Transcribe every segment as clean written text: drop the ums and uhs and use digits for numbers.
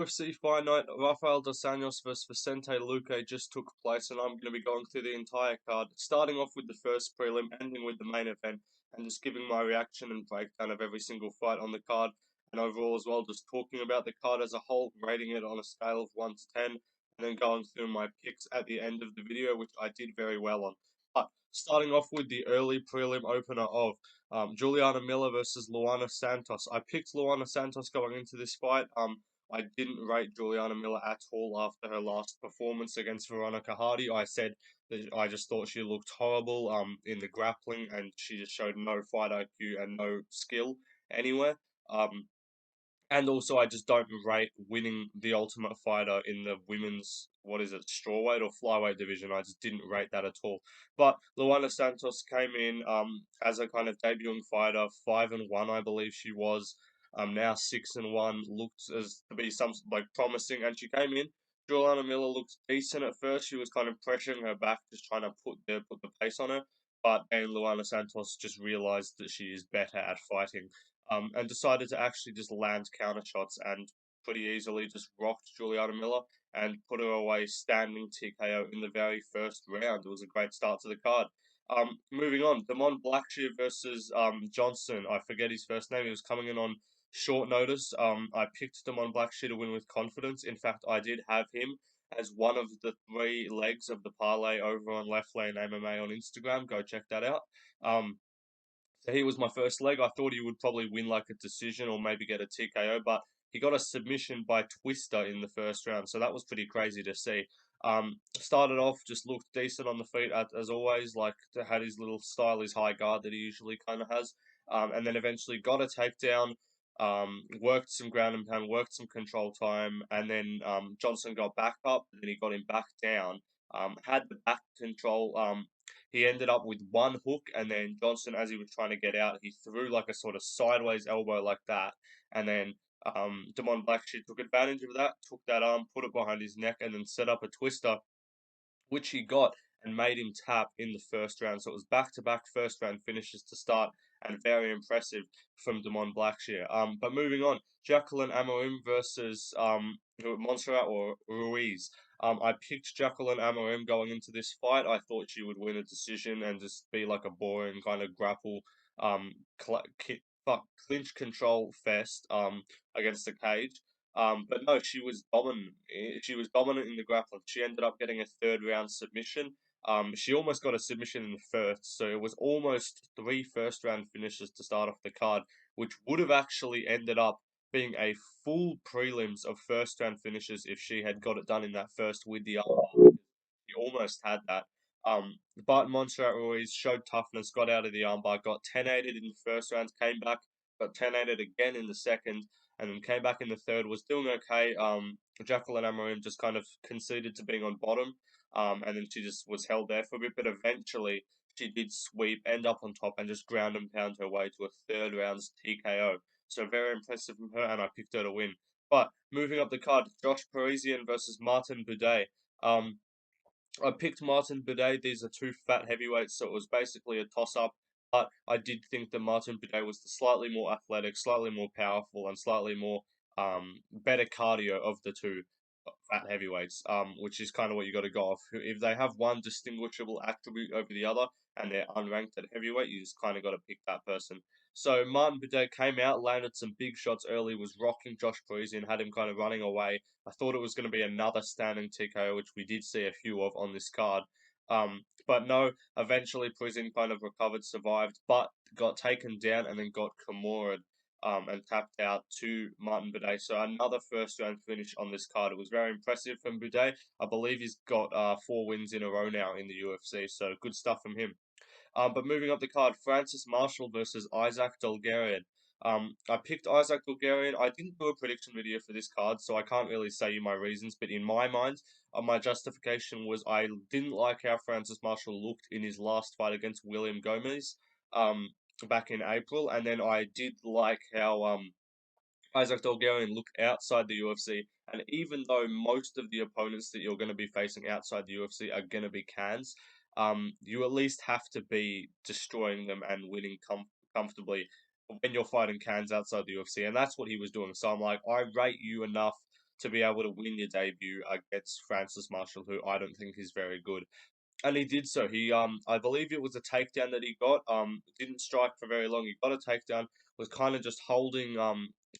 UFC Fight Night, Rafael dos Anjos vs Vicente Luque just took place, and I'm going to be going through the entire card, starting off with the first prelim, ending with the main event, and just giving my reaction and breakdown of every single fight on the card, and overall as well, just talking about the card as a whole, rating it on a scale of 1 to 10, and then going through my picks at the end of the video, which I did very well on. But starting off with the early prelim opener of Juliana Miller versus Luana Santos. I picked Luana Santos going into this fight. I didn't rate Juliana Miller at all after her last performance against Veronica Hardy. I said that I just thought she looked horrible in the grappling, and she just showed no fight IQ and no skill anywhere. And also, I just don't rate winning the Ultimate Fighter in the women's, what is it, strawweight or flyweight division. I just didn't rate that at all. But Luana Santos came in as a kind of debuting fighter, 5-1, I believe she was. Now 6-1, looked as to be some like promising, and she came in. Juliana Miller looked decent at first. She was kind of pressuring her back, just trying to put the pace on her. But then Luana Santos just realized that she is better at fighting, and decided to actually just land counter shots and pretty easily just rocked Juliana Miller and put her away standing TKO in the very first round. It was a great start to the card. Moving on, Blackshear versus Johnson. I forget his first name. He was coming in on short notice. I picked Blackshear to win with confidence. In fact, I did have him as one of the 3 legs of the parlay over on Left Lane MMA on Instagram. Go check that out. So he was my first leg. I thought he would probably win like a decision or maybe get a TKO, but he got a submission by Twister in the first round. So that was pretty crazy to see. Started off, just looked decent on the feet as always, like had his little style, his high guard that he usually kind of has. And then eventually got a takedown, worked some ground and pound, worked some control time, and then Johnson got back up, and then he got him back down. Had the back control. He ended up with one hook, and then Johnson, as he was trying to get out, he threw like a sort of sideways elbow like that, and then Blackshear took advantage of that, took that arm, put it behind his neck, and then set up a twister, which he got and made him tap in the first round. So it was back-to-back first round finishes to start, and very impressive from Blackshear. But moving on, Jaqueline Amorim versus Monseratt or Ruiz. I picked Jaqueline Amorim going into this fight. I thought she would win a decision and just be like a boring kind of grapple, clinch control fest against the cage. But no, she was dominant. She was dominant in the grappling. She ended up getting a 3rd round submission. She almost got a submission in the first, so it was almost 3 first round finishes to start off the card, which would have actually ended up being a full prelims of first round finishes if she had got it done in that first with the armbar. She almost had that. But Monseratt Ruiz showed toughness, got out of the armbar, got 10-8'd in the first round, came back, got 10-8'd again in the second, and then came back in the third, was doing okay. Jaqueline Amorim just kind of conceded to being on bottom, and then she just was held there for a bit, but eventually she did sweep, end up on top, and just ground and pound her way to a 3rd round TKO. So very impressive from her, and I picked her to win. But moving up the card, Josh Parisian versus Martin Buday. I picked Martin Buday. These are 2 fat heavyweights, so it was basically a toss-up. But I did think that Martin Buday was the slightly more athletic, slightly more powerful, and slightly more better cardio of the 2 fat heavyweights, which is kind of what you got to go off. If they have one distinguishable attribute over the other and they're unranked at heavyweight, you just kind of got to pick that person. So Martin Buday came out, landed some big shots early, was rocking Josh Parisian, had him kind of running away. I thought it was going to be another standing TKO, which we did see a few of on this card. But no, eventually Parisian kind of recovered, survived, but got taken down and then got Kimura'd and tapped out to Martin Buday. So another first round finish on this card. It was very impressive from Buday. I believe he's got 4 wins in a row now in the UFC, so good stuff from him. But moving up the card, Francis Marshall versus Isaac Dulgarian. I picked Isaac Dulgarian. I didn't do a prediction video for this card, so I can't really say you my reasons. But in my mind, my justification was I didn't like how Francis Marshall looked in his last fight against William Gomez back in April. And then I did like how Isaac Dulgarian looked outside the UFC. And even though most of the opponents that you're going to be facing outside the UFC are going to be cans, you at least have to be destroying them and winning comfortably when you're fighting cans outside the UFC, and that's what he was doing. So I'm like, I rate you enough to be able to win your debut against Francis Marshall, who I don't think is very good. And he did so. He I believe it was a takedown that he got. Didn't strike for very long. He got a takedown, was kind of just holding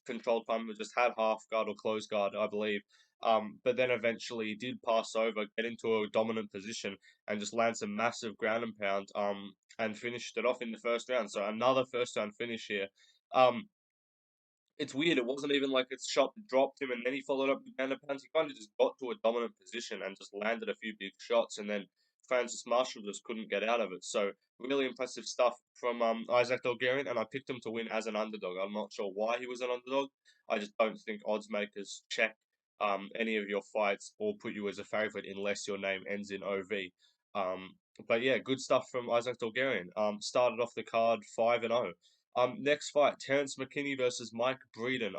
controlled time, just had half guard or close guard, I believe. But then eventually he did pass over, get into a dominant position, and just land some massive ground and pound. And finished it off in the first round. So another first round finish here. Um, it's weird. It wasn't even like its shot dropped him and then he followed up with ground and pounds. He kind of just got to a dominant position and just landed a few big shots, and then Francis Marshall just couldn't get out of it. So really impressive stuff from Isaac Dulgarian, and I picked him to win as an underdog. I'm not sure why he was an underdog. I just don't think odds makers check any of your fights or put you as a favorite unless your name ends in OV. Um, but yeah, good stuff from Isaac Dulgarian. Started off the card 5-0. Next fight, Terrance McKinney versus Mike Breeden.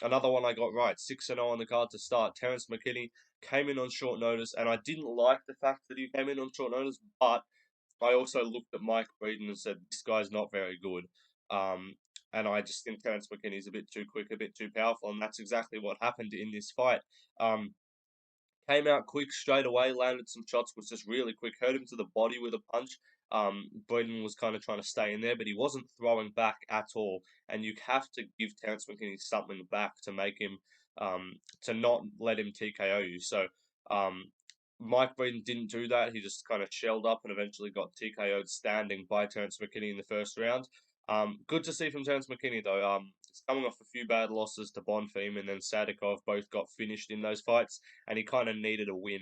Another one I got right, 6-0 on the card to start. Terrance McKinney came in on short notice, and I didn't like the fact that he came in on short notice, but I also looked at Mike Breeden and said, this guy's not very good. Um, and I just think Terrance McKinney's a bit too quick, a bit too powerful, and that's exactly what happened in this fight. Came out quick straight away, landed some shots, was just really quick, hurt him to the body with a punch. Breeden was kind of trying to stay in there, but he wasn't throwing back at all. And you have to give Terrance McKinney something back to make him, to not let him TKO you. So, Mike Breeden didn't do that. He just kind of shelled up and eventually got TKO'd standing by Terrance McKinney in the first round. Good to see from Terrance McKinney, though. He's coming off a few bad losses to Bonfim and then Sadikov, both got finished in those fights, and he kind of needed a win.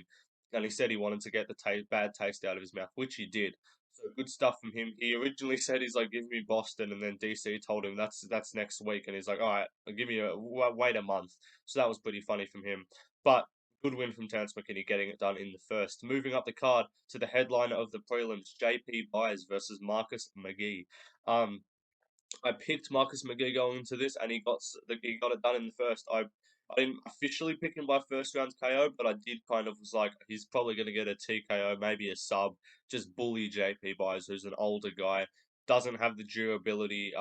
And he said he wanted to get the bad taste out of his mouth, which he did. So good stuff from him. He originally said he's like, give me Boston, and then DC told him that's next week, and he's like, all right, I'll give you wait a month. So that was pretty funny from him. But good win from Terrance McKinney, getting it done in the first. Moving up the card to the headliner of the prelims, JP Byers versus Marcus McGhee. I picked Marcus McGhee going into this, and he got it done in the first. I didn't officially pick him by first round KO, but I did kind of was like, he's probably going to get a TKO, maybe a sub, just bully JP Byers, who's an older guy, doesn't have the durability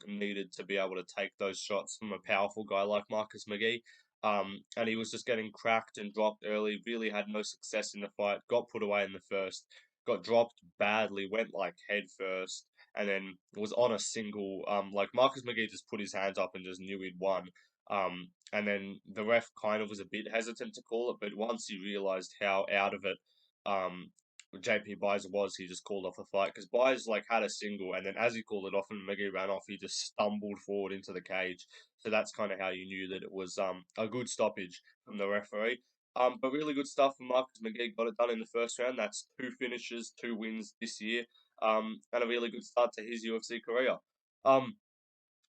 needed to be able to take those shots from a powerful guy like Marcus McGhee. And he was just getting cracked and dropped early, really had no success in the fight, got put away in the first, got dropped badly, went like head first, and then was on a single. Like Marcus McGhee just put his hands up and just knew he'd won. And then the ref kind of was a bit hesitant to call it, but once he realized how out of it, JP Byers was, he just called off the fight because Byers like had a single, and then as he called it off and McGhee ran off, he just stumbled forward into the cage. So that's kind of how you knew that it was a good stoppage from the referee. But really good stuff from Marcus McGhee. Got it done in the first round. That's 2 finishes, 2 wins this year, and a really good start to his UFC career.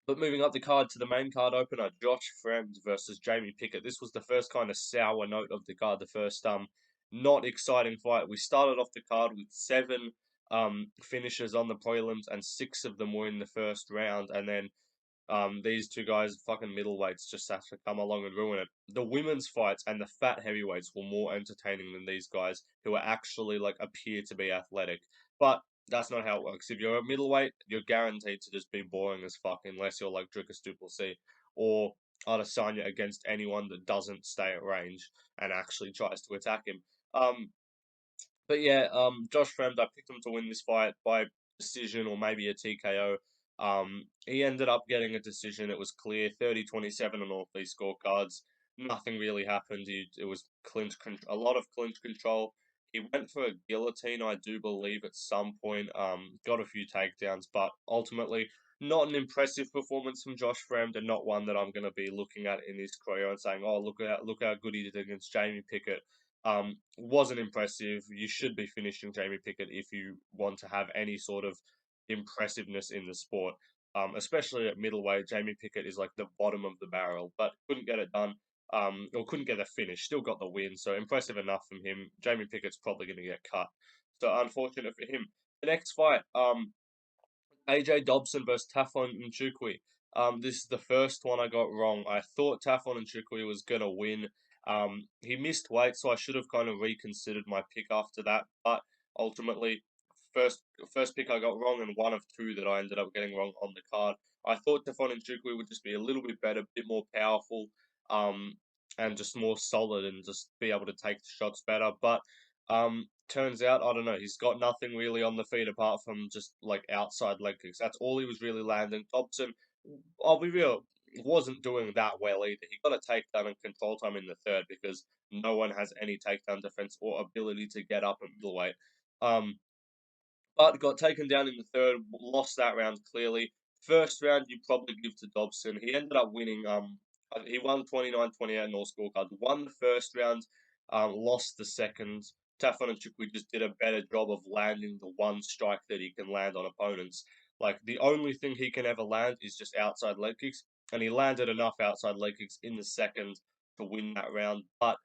But moving up the card to the main card opener, Josh Fremd versus Jamie Pickett. This was the first kind of sour note of the card, the first not exciting fight. We started off the card with 7 finishes on the prelims, and 6 of them were in the first round, and then these two guys, fucking middleweights, just have to come along and ruin it. The women's fights and the fat heavyweights were more entertaining than these guys, who are actually like appear to be athletic. But that's not how it works. If you're a middleweight, you're guaranteed to just be boring as fuck, unless you're like Dricus Duplessis or Adesanya against anyone that doesn't stay at range and actually tries to attack him. Um, but yeah, Josh Fremd, I picked him to win this fight by decision or maybe a TKO. He ended up getting a decision. It was clear, 30-27 on all these scorecards. Nothing really happened. It was a lot of clinch control. He went for a guillotine, I do believe, at some point. Got a few takedowns, but ultimately not an impressive performance from Josh Fremd, and not one that I'm going to be looking at in his career and saying, "Oh, look how good he did against Jamie Pickett." Wasn't impressive. You should be finishing Jamie Pickett if you want to have any sort of impressiveness in the sport. Especially at middleweight, Jamie Pickett is like the bottom of the barrel, but couldn't get it done. Or couldn't get a finish. Still got the win, so impressive enough from him. Jamie Pickett's probably going to get cut, so unfortunate for him. The next fight, AJ Dobson versus Tafon Nchukwi. This is the first one I got wrong. I thought Tafon Nchukwi was gonna win. He missed weight, so I should have kind of reconsidered my pick after that. But ultimately, first first pick I got wrong, and one of 2 that I ended up getting wrong on the card. I thought Tafon Nchukwi would just be a little bit better, a bit more powerful. Um, and just more solid and just be able to take the shots better. But turns out, I don't know, he's got nothing really on the feet apart from just like outside leg kicks. That's all he was really landing. Dobson, I'll be real, wasn't doing that well either. He got a takedown and control time in the third because no one has any takedown defense or ability to get up at middleweight. Um, but got taken down in the third, lost that round clearly. First round, you probably give to Dobson. He ended up winning. He won 29-28 in all scorecards. Won the first round, lost the second. Tafon and Nchukwi just did a better job of landing the one strike that he can land on opponents. Like the only thing he can ever land is just outside leg kicks, and he landed enough outside leg kicks in the second to win that round. But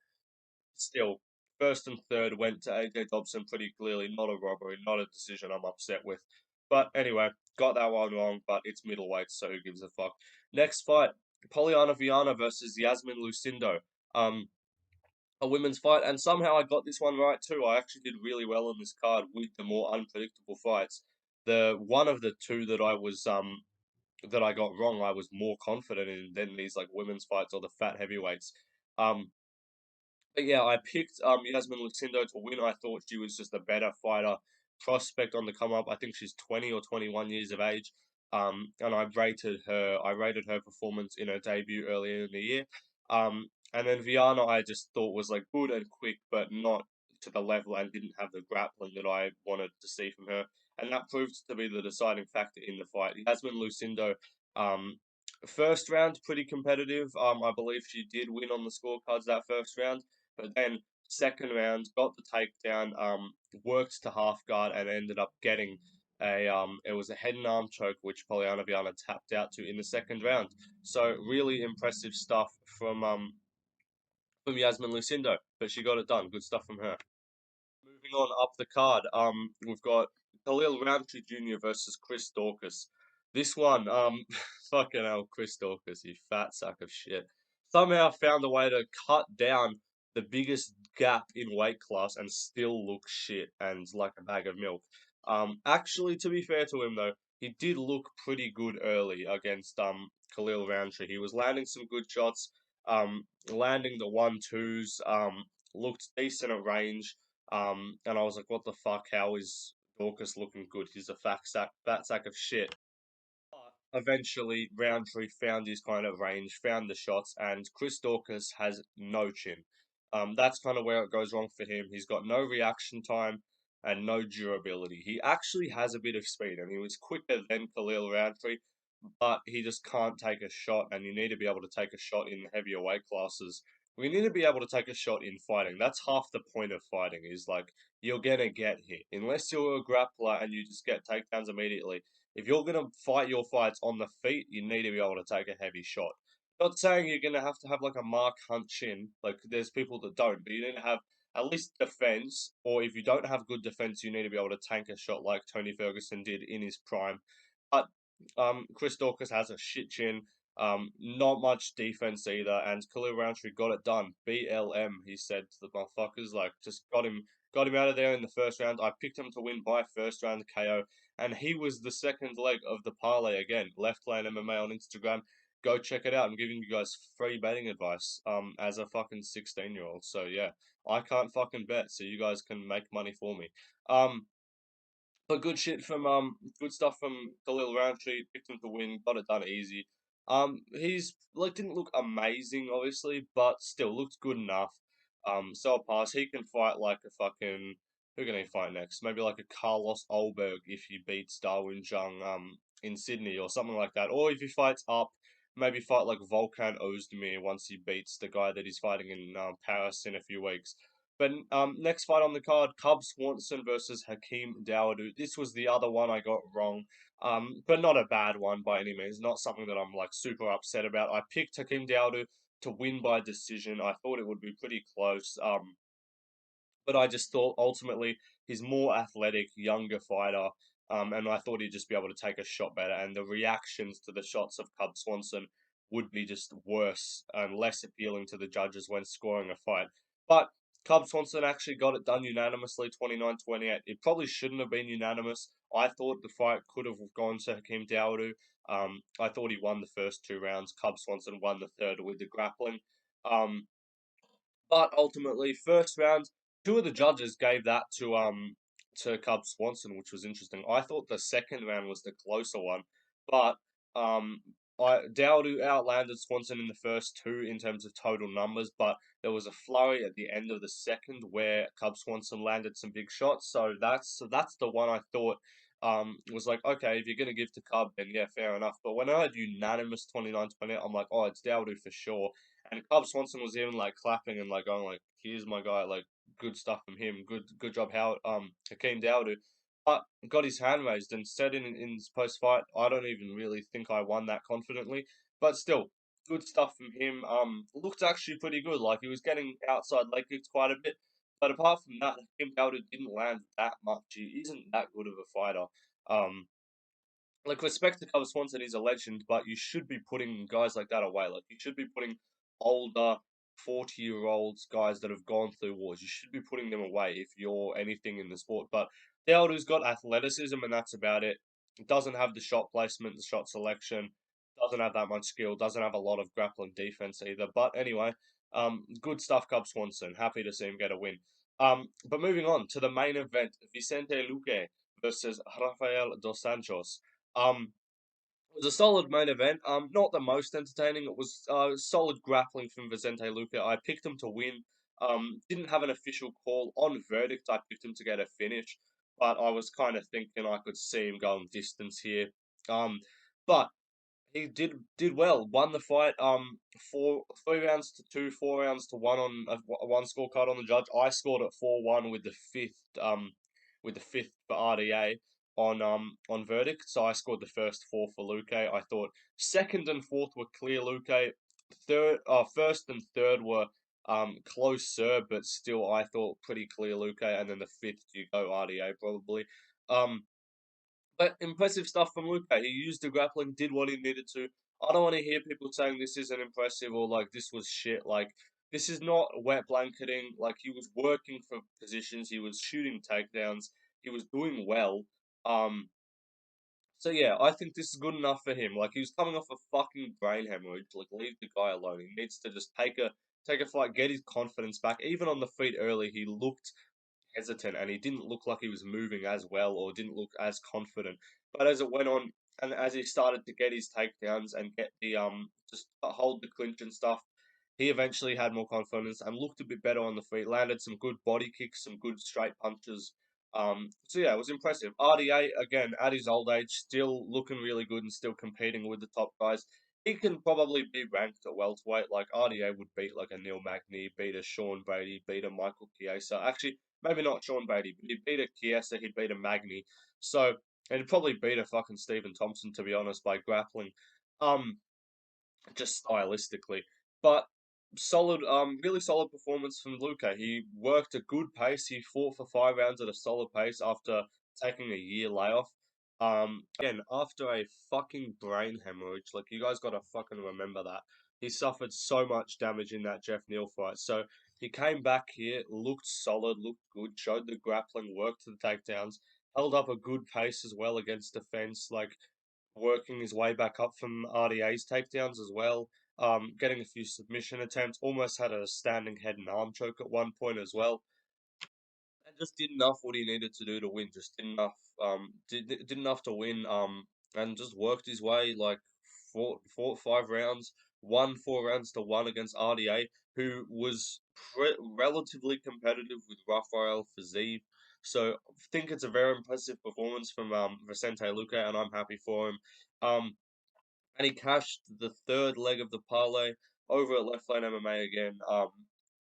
still, first and third went to AJ Dobson pretty clearly. Not a robbery, not a decision I'm upset with. But anyway, got that one wrong, but it's middleweight, so who gives a fuck. Next fight, Polyana Viana versus Iasmin Lucindo. A women's fight, and somehow I got this one right too. I actually did really well on this card with the more unpredictable fights. The one of the two that I got wrong, I was more confident in than these like women's fights or the fat heavyweights. Um, but yeah, I picked Yasmin Lucindo to win. I thought she was just a better fighter prospect on the come up. I think she's 20 or 21 years of age. And I rated her performance in her debut earlier in the year. And then Viana I just thought was like good and quick, but not to the level and didn't have the grappling that I wanted to see from her. And that proved to be the deciding factor in the fight. Yasmin Lucindo, um, first round pretty competitive. I believe she did win on the scorecards that first round. But then second round, got the takedown, worked to half guard and ended up getting it was a head and arm choke which Polyana Viana tapped out to in the second round. So really impressive stuff from Yasmin Lucindo, but she got it done. Good stuff from her. Moving on up the card, we've got Khalil Rountree Jr. versus Chris Daukaus. This one, fucking hell, Chris Daukaus, you fat sack of shit. Somehow found a way to cut down the biggest gap in weight class and still look shit and like a bag of milk. Actually, to be fair to him though, he did look pretty good early against Khalil Rountree. He was landing some good shots, landing the 1-2s, looked decent at range. And I was like, what the fuck? How is Dorcas looking good? He's a fat sack of shit. But eventually, Roundtree found his kind of range, found the shots, and Chris Dorcas has no chin. That's kind of where it goes wrong for him. He's got no reaction time and no durability. He actually has a bit of speed, and he was quicker than Khalil Roundtree, but he just can't take a shot, and you need to be able to take a shot in the heavier weight classes. We need to be able to take a shot in fighting. That's half the point of fighting, is like you're gonna get hit. Unless you're a grappler and you just get takedowns immediately. If you're gonna fight your fights on the feet, you need to be able to take a heavy shot. Not saying you're gonna have to have like a Mark Hunt chin, like there's people that don't, but you need to have at least defense, or if you don't have good defense, you need to be able to tank a shot like Tony Ferguson did in his prime. But Chris Daukaus has a shit chin. Not much defense either, and Khalil Rountree got it done. BLM, he said to the motherfuckers, like just got him out of there in the first round. I picked him to win by first round KO, and he was the second leg of the parlay again. Left Lane MMA on Instagram. Go check it out. I'm giving you guys free betting advice. As a fucking 16-year-old. So yeah, I can't fucking bet, so you guys can make money for me. But good stuff from Khalil Rountree. Picked him to win, got it done easy. He's like didn't look amazing, obviously, but still looked good enough. So I'll pass. He can fight like a fucking who can he fight next? Maybe like a Carlos Olberg if he beats Darwin Jung in Sydney or something like that. Or if he fights up, maybe fight like Volkan Ozdemir once he beats the guy that he's fighting in Paris in a few weeks. But next fight on the card, Cub Swanson versus Hakeem Dawodu. This was the other one I got wrong, but not a bad one by any means. Not something that I'm like super upset about. I picked Hakeem Dawodu to win by decision. I thought it would be pretty close. But I just thought ultimately he's more athletic, younger fighter, and I thought he'd just be able to take a shot better. And the reactions to the shots of Cub Swanson would be just worse and less appealing to the judges when scoring a fight. But Cub Swanson actually got it done unanimously, 29-28. It probably shouldn't have been unanimous. I thought the fight could have gone to Hakeem Dawodu. I thought he won the first two rounds. Cub Swanson won the third with the grappling. But ultimately, first round, two of the judges gave that to Cub Swanson, which was interesting. I thought the second round was the closer one, but um Dowdu outlanded Swanson in the first two in terms of total numbers, but there was a flurry at the end of the second where Cub Swanson landed some big shots. So that's the one I thought was like, okay, if you're gonna give to Cub, then yeah, fair enough. But when I had unanimous 29-20, I'm like, oh, it's Dowdu for sure. And Cub Swanson was even like clapping and like going like, "Here's my guy!" Like good stuff from him. Good job, how Hakeem Dowdu. But got his hand raised and said in his post fight, I don't even really think I won that confidently. But still, good stuff from him. Looked actually pretty good. Like he was getting outside leg kicks quite a bit. But apart from that, Hakeem Dowdu didn't land that much. He isn't that good of a fighter. Um, like respect to Cub Swanson, he's a legend, but you should be putting guys like that away. Like you should be putting older 40-year-olds, guys that have gone through wars. You should be putting them away if you're anything in the sport. But Dowdu's got athleticism, and that's about it. Doesn't have the shot placement, the shot selection. Doesn't have that much skill. Doesn't have a lot of grappling defense either. But anyway, good stuff, Cub Swanson. Happy to see him get a win. But moving on to the main event, Vicente Luque versus Rafael dos Santos. It was a solid main event. Not the most entertaining. It was solid grappling from Vicente Luque. I picked him to win. Didn't have an official call on verdict. I picked him to get a finish, but I was kind of thinking I could see him going distance here. But he did well. Won the fight. 3 rounds to two, 4 rounds to one on one scorecard on the judge. I scored at 4-1 with the fifth. With the fifth for RDA on verdict. So I scored the first four for Luque. I thought second and fourth were clear Luque. First and third were closer, but still I thought pretty clear Luque. And then the fifth you go RDA probably. Um, but impressive stuff from Luque. He used the grappling, did what he needed to. I don't want to hear people saying this isn't impressive or like this was shit. Like this is not wet blanketing. Like he was working for positions. He was shooting takedowns. He was doing well. Um, so yeah, I think this is good enough for him. Like he was coming off a fucking brain hemorrhage. Like leave the guy alone. He needs to just take a fight, get his confidence back. Even on the feet early, he looked hesitant and he didn't look like he was moving as well or didn't look as confident. But as it went on and as he started to get his takedowns and get the just hold the clinch and stuff, he eventually had more confidence and looked a bit better on the feet, landed some good body kicks, some good straight punches. So yeah, it was impressive. RDA again at his old age, still looking really good and still competing with the top guys. He can probably be ranked at welterweight. Like RDA would beat like a Neil Magny, beat a Sean Brady, beat a Michael Chiesa. Actually, maybe not Sean Brady, but he'd beat a Chiesa, he'd beat a Magny. So and he'd probably beat a fucking Stephen Thompson, to be honest, by grappling. Um, just stylistically. But solid, really solid performance from Luque. He worked a good pace. He fought for 5 rounds at a solid pace after taking a year layoff. Again, after a fucking brain hemorrhage, like you guys gotta fucking remember that. He suffered so much damage in that Jeff Neal fight. So he came back here, looked solid, looked good, showed the grappling, worked to the takedowns, held up a good pace as well against defense. Like working his way back up from RDA's takedowns as well. Getting a few submission attempts, almost had a standing head and arm choke at one point as well, and just did enough what he needed to do to win. Just did enough, did enough to win. And just worked his way like fought 5 rounds, won 4 rounds to one against RDA, who was relatively competitive with Rafael Fiziev. So I think it's a very impressive performance from Vicente Luque, and I'm happy for him. Um, and he cashed the third leg of the parlay over at Left Lane MMA again.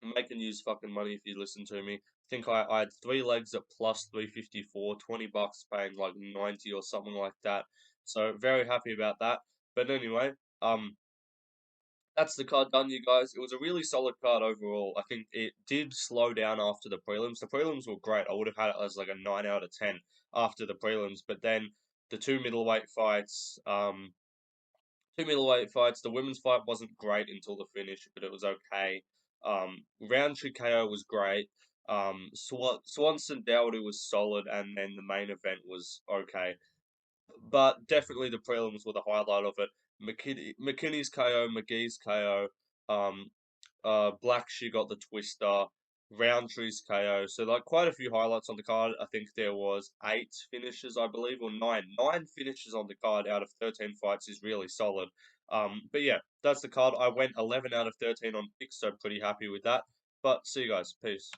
Making use fucking money if you listen to me. I think I had 3 legs at plus 354, $20 paying like 90 or something like that. So very happy about that. But anyway, that's the card done, you guys. It was a really solid card overall. I think it did slow down after the prelims. The prelims were great. I would have had it as like a 9 out of 10 after the prelims, but then the two middleweight fights. The women's fight wasn't great until the finish, but it was okay. Rountree KO was great. Swanson Dowdy was solid, and then the main event was okay. But definitely the prelims were the highlight of it. McKinney's KO, McGhee's KO. Um, Blackshear got the twister. Rountree's KO. So like quite a few highlights on the card. I think there was 8 finishes, I believe, or nine. 9 finishes on the card out of 13 fights is really solid. But yeah, that's the card. I went 11 out of 13 on picks, so pretty happy with that. But see you guys. Peace.